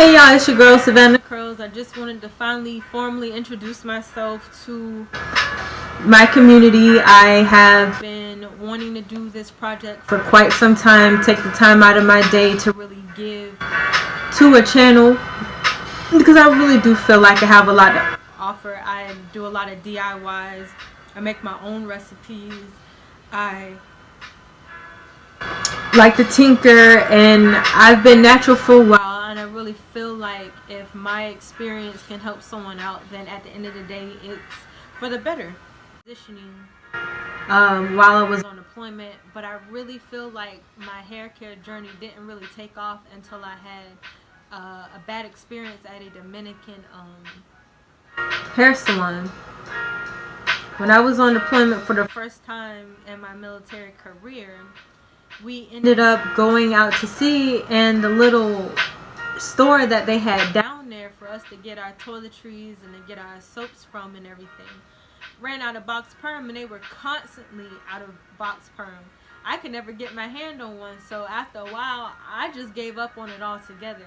Hey y'all, it's your girl Savannah Curls. I just wanted to finally formally introduce myself to my community. I have been wanting to do this project for quite some time, take the time out of my day to really give to a channel because I really do feel like I have a lot to offer. I do a lot of DIYs. I make my own recipes. I like to tinker, and I've been natural for a while, and I really feel like if my experience can help someone out, then at the end of the day it's for the better. Transitioning while I was on deployment, but I really feel like my hair care journey didn't really take off until I had a bad experience at a Dominican hair salon. When I was on deployment for the first time in my military career, we ended up going out to sea, and the little store that they had down there for us to get our toiletries and to get our soaps from and everything ran out of box perm, and they were constantly out of box perm. I could never get my hand on one, so after a while I just gave up on it altogether.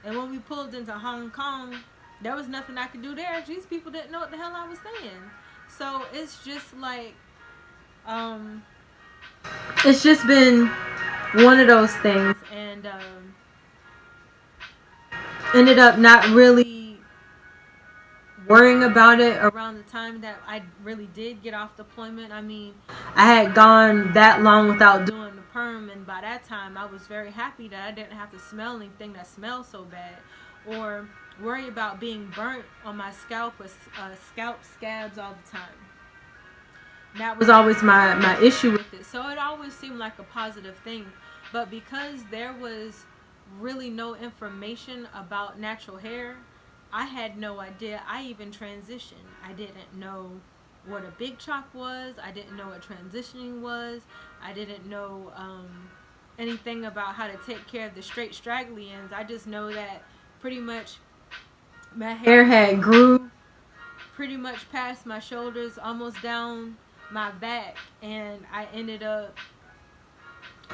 And when we pulled into Hong Kong, there was nothing I could do there. These people didn't know what the hell I was saying. So it's just like it's just been one of those things, and ended up not really worrying about it around the time that I really did get off deployment. I mean, I had gone that long without doing the perm, and by that time I was very happy that I didn't have to smell anything that smells so bad, or worry about being burnt on my scalp with scalp scabs all the time. That was always my issue with it. So it always seemed like a positive thing. But because there was really no information about natural hair, I had no idea. I even transitioned. I didn't know what a big chop was. I didn't know what transitioning was. I didn't know anything about how to take care of the straight straggly ends. I just know that pretty much my hair had grew pretty much past my shoulders, almost down my back, and I ended up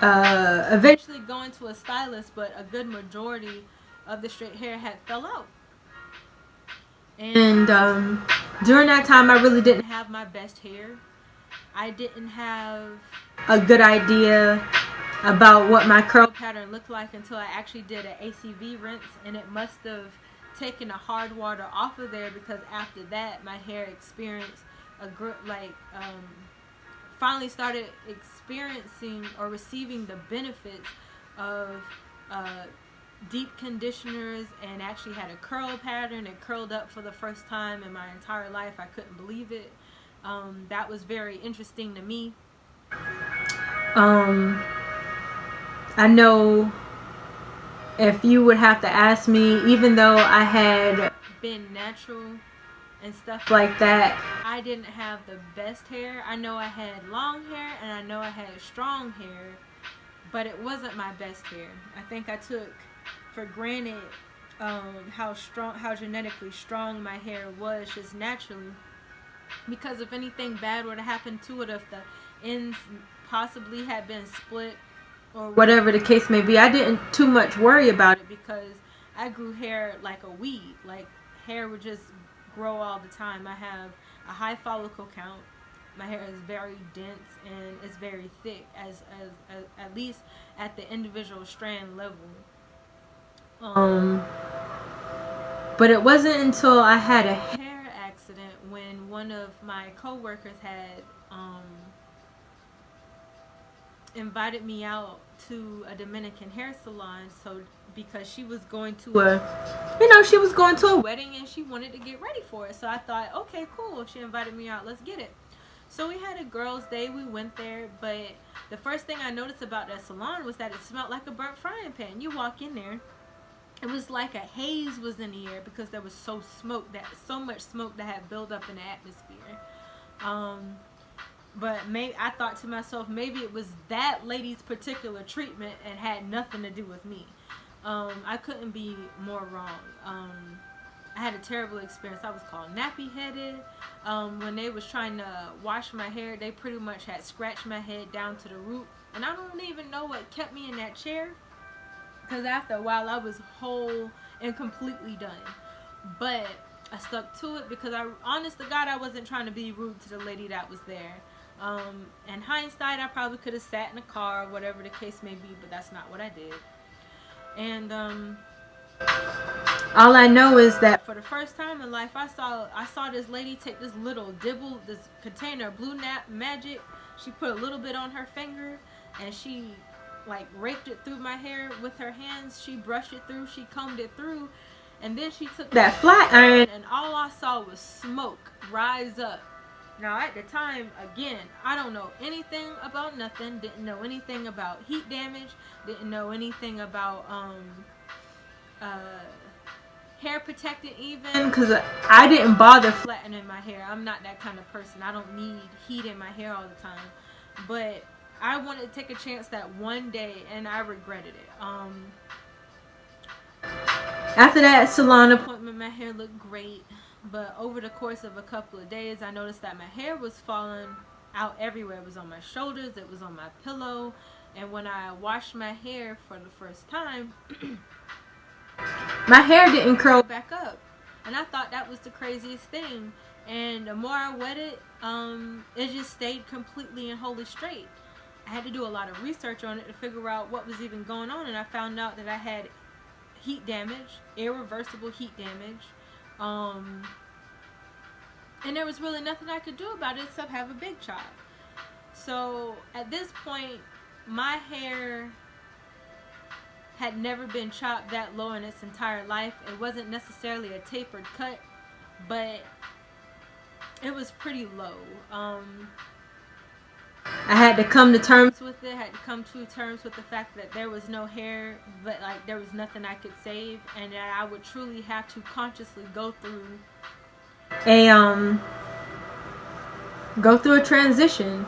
eventually going to a stylist, but a good majority of the straight hair had fell out. And during that time I really didn't have my best hair. I didn't have a good idea about what my curl pattern looked like until I actually did an ACV rinse, and it must have taken the hard water off of there, because after that my hair experienced a finally started experiencing or receiving the benefits of deep conditioners, and actually had a curl pattern. It curled up for the first time in my entire life. I couldn't believe it. That was very interesting to me. I know if you would have to ask me, even though I had been natural and stuff like that, I didn't have the best hair. I know I had long hair, and I know I had strong hair, but it wasn't my best hair. I think I took for granted how genetically strong my hair was just naturally, because if anything bad were to happen to it, if the ends possibly had been split or whatever the case may be, I didn't too much worry about it, because I grew hair like a weed. Like, hair would just grow all the time. I have a high follicle count. My hair is very dense and it's very thick, as at least at the individual strand level. But it wasn't until I had a hair accident when one of my coworkers had invited me out to a Dominican hair salon, so because she was going to a wedding and she wanted to get ready for it. So I thought, okay, cool, if she invited me out, let's get it. So we had a girls' day. We went there, but the first thing I noticed about that salon was that it smelled like a burnt frying pan. You walk in there, it was like a haze was in the air, because there was so much smoke that had built up in the atmosphere. But maybe I thought to myself, maybe it was that lady's particular treatment and had nothing to do with me. I couldn't be more wrong. I had a terrible experience. I was called nappy headed. When they was trying to wash my hair, they pretty much had scratched my head down to the root, and I don't even know what kept me in that chair, because after a while I was whole and completely done. But I stuck to it because honest to God, I wasn't trying to be rude to the lady that was there. In hindsight, I probably could have sat in a car or whatever the case may be, but that's not what I did. And all I know is that for the first time in life, I saw this lady take this little dibble, this container of Blue Magic. She put a little bit on her finger, and she like raked it through my hair with her hands. She brushed it through, she combed it through, and then she took that flat iron, and all I saw was smoke rise up. Now at the time, again, I don't know anything about nothing, didn't know anything about heat damage, didn't know anything about hair protectant even, because I didn't bother flattening my hair. I'm not that kind of person. I don't need heat in my hair all the time. But I wanted to take a chance that one day, and I regretted it. After that salon appointment, my hair looked great. But over the course of a couple of days, I noticed that my hair was falling out everywhere. It was on my shoulders, it was on my pillow. And when I washed my hair for the first time, my hair didn't curl back up. And I thought that was the craziest thing. And the more I wet it, it just stayed completely and wholly straight. I had to do a lot of research on it to figure out what was even going on. And I found out that I had heat damage, irreversible heat damage. And there was really nothing I could do about it except have a big chop. So at this point, my hair had never been chopped that low in its entire life. It wasn't necessarily a tapered cut, but it was pretty low. I had to come to terms with it. I had to come to terms with the fact that there was no hair, but like there was nothing I could save, and that I would truly have to consciously go through a transition.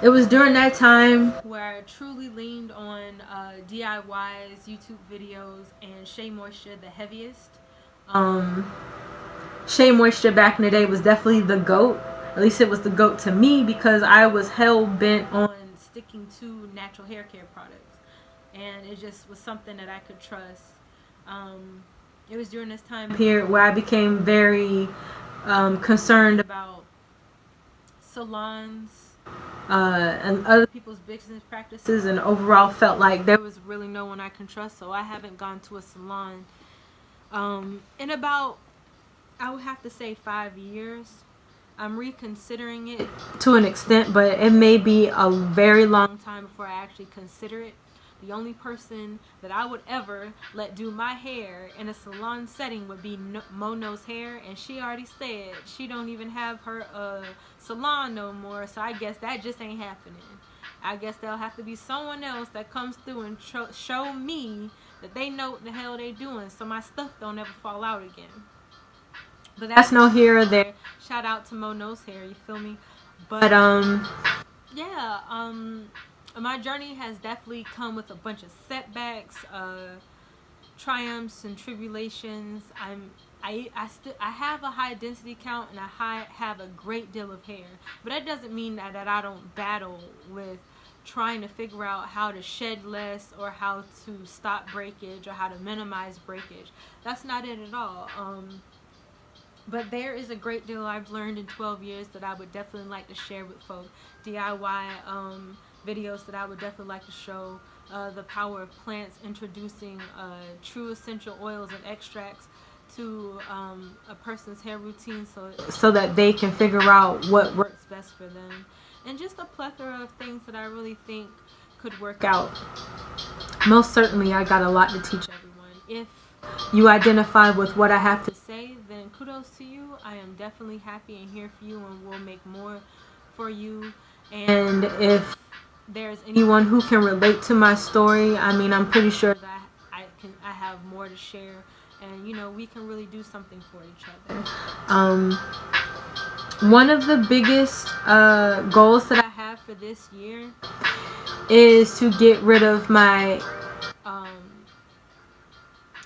It was during that time where I truly leaned on DIYs, YouTube videos, and Shea Moisture the heaviest. Shea Moisture back in the day was definitely the GOAT. At least it was the GOAT to me, because I was hell-bent on sticking to natural hair care products. And it just was something that I could trust. It was during this time period where I became very concerned about salons and other people's business practices, and overall felt like there was really no one I can trust. So I haven't gone to a salon in about, I would have to say, 5 years. I'm reconsidering it to an extent, but it may be a very long time before I actually consider it. The only person that I would ever let do my hair in a salon setting would be Mono's Hair, and she already said she don't even have her salon no more, so I guess that just ain't happening. I guess there'll have to be someone else that comes through and show me that they know what the hell they doing, so my stuff don't ever fall out again. But that's no here or there. Shout out to Mono's Hair, you feel me? But yeah, my journey has definitely come with a bunch of setbacks, triumphs and tribulations. I have a high density count, and I have a great deal of hair, but that doesn't mean that I don't battle with trying to figure out how to shed less, or how to stop breakage, or how to minimize breakage. That's not it at all. But there is a great deal I've learned in 12 years that I would definitely like to share with folks. DIY videos that I would definitely like to show. The power of plants, introducing true essential oils and extracts to a person's hair routine, so that they can figure out what works best for them. And just a plethora of things that I really think could work out. Most certainly, I got a lot to teach everyone. If you identify with what I have to say, then kudos to you. I am definitely happy and here for you, and will make more for you. And if there's anyone who can relate to my story, I mean, I'm pretty sure that I have more to share, and you know, we can really do something for each other. One of the biggest goals that I have for this year is to get rid of my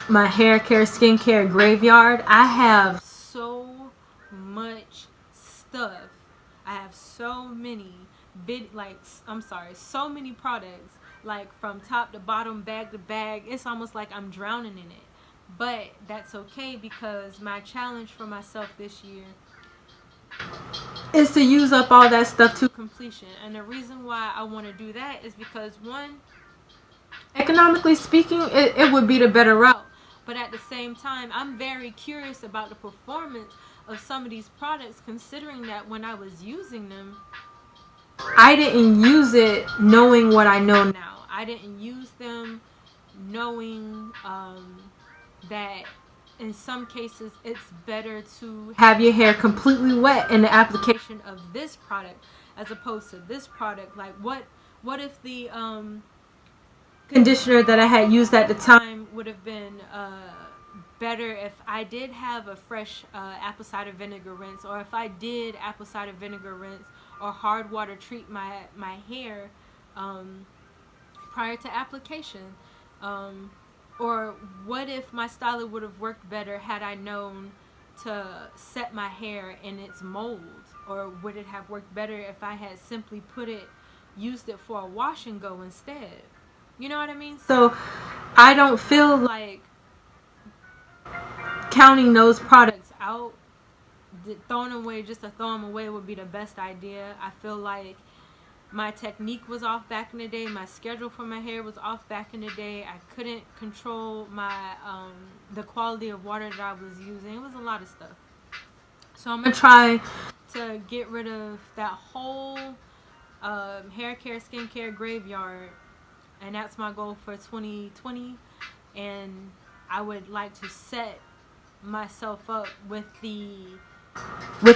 my hair care, skincare graveyard. I have so much stuff. I have so many so many products, like from top to bottom, bag to bag. It's almost like I'm drowning in it. but that's okay because my challenge for myself this year is to use up all that stuff to completion. And the reason why I want to do that is because, one, economically speaking, it would be the better route. But at the same time, I'm very curious about the performance of some of these products, considering that when I was using them, I didn't use it knowing what I know now. I didn't use them knowing that in some cases it's better to have your hair completely wet in the application of this product as opposed to this product. Like, what if the conditioner that I had used at the time would have been better if I did have a fresh apple cider vinegar rinse, or if I did apple cider vinegar rinse or hard water treat my hair prior to application. Or what if my styler would have worked better had I known to set my hair in its mold? Or would it have worked better if I had simply used it for a wash and go instead? You know what I mean? So I don't feel like counting those products out, throwing them away just to throw them away would be the best idea. I feel like my technique was off back in the day. My schedule for my hair was off back in the day. I couldn't control my the quality of water that I was using. It was a lot of stuff. So I'm going to try to get rid of that whole hair care, skincare graveyard. And that's my goal for 2020. And I would like to set myself up with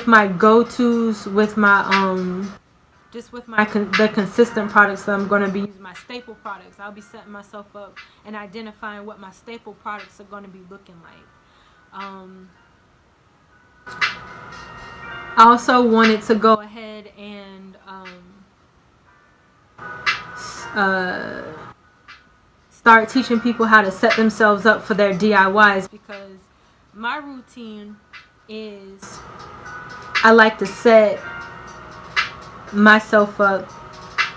my go-tos, with my just with the consistent products that I'm going to be using, my staple products. I'll be setting myself up and identifying what my staple products are going to be looking like. I also wanted to go ahead and start teaching people how to set themselves up for their DIYs, because my routine is I like to set myself up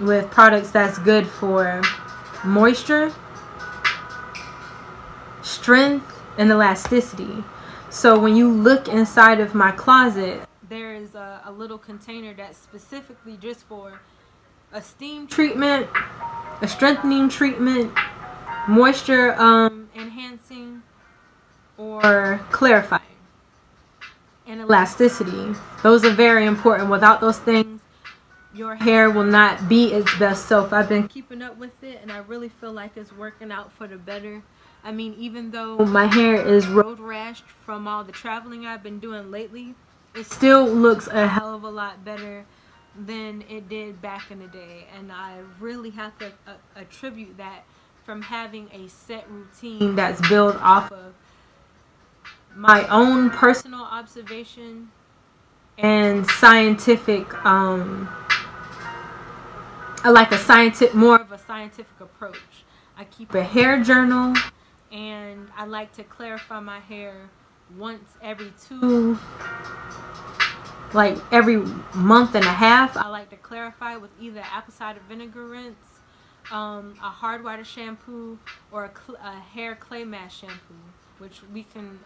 with products that's good for moisture, strength, and elasticity. So when you look inside of my closet, there is a little container that's specifically just for a steam treatment, a strengthening treatment, moisture enhancing, or clarifying, and elasticity. Those are very important. Without those things, your hair will not be its best self. I've been keeping up with it, and I really feel like it's working out for the better. I mean, even though my hair is road rashed from all the traveling I've been doing lately, it still looks a hell of a lot better than it did back in the day. And I really have to attribute that from having a set routine that's built off of my own personal observation and scientific more of a scientific approach. I keep a hair journal, and I like to clarify my hair once every every month and a half. I like to clarify with either apple cider vinegar rinse, a hard water shampoo, or a hair clay mask shampoo, which we can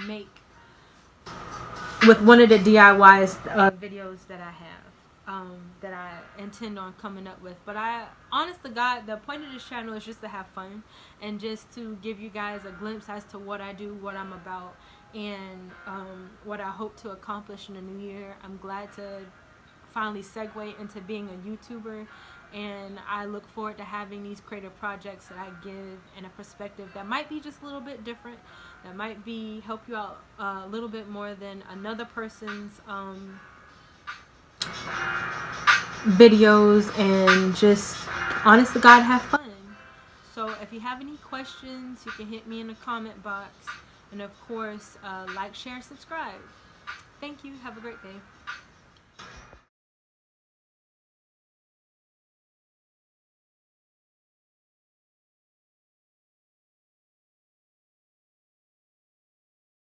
make with one of the DIYs videos that I have. That I intend on coming up with. But honest to God, the point of this channel is just to have fun and just to give you guys a glimpse as to what I do, what I'm about, and what I hope to accomplish in the new year. I'm glad to finally segue into being a YouTuber, and I look forward to having these creative projects that I give in a perspective that might be just a little bit different, that might help you out a little bit more than another person's videos, and just honest to God, have fun. So if you have any questions, you can hit me in the comment box, and of course like, share, and subscribe. Thank you. Have a great day.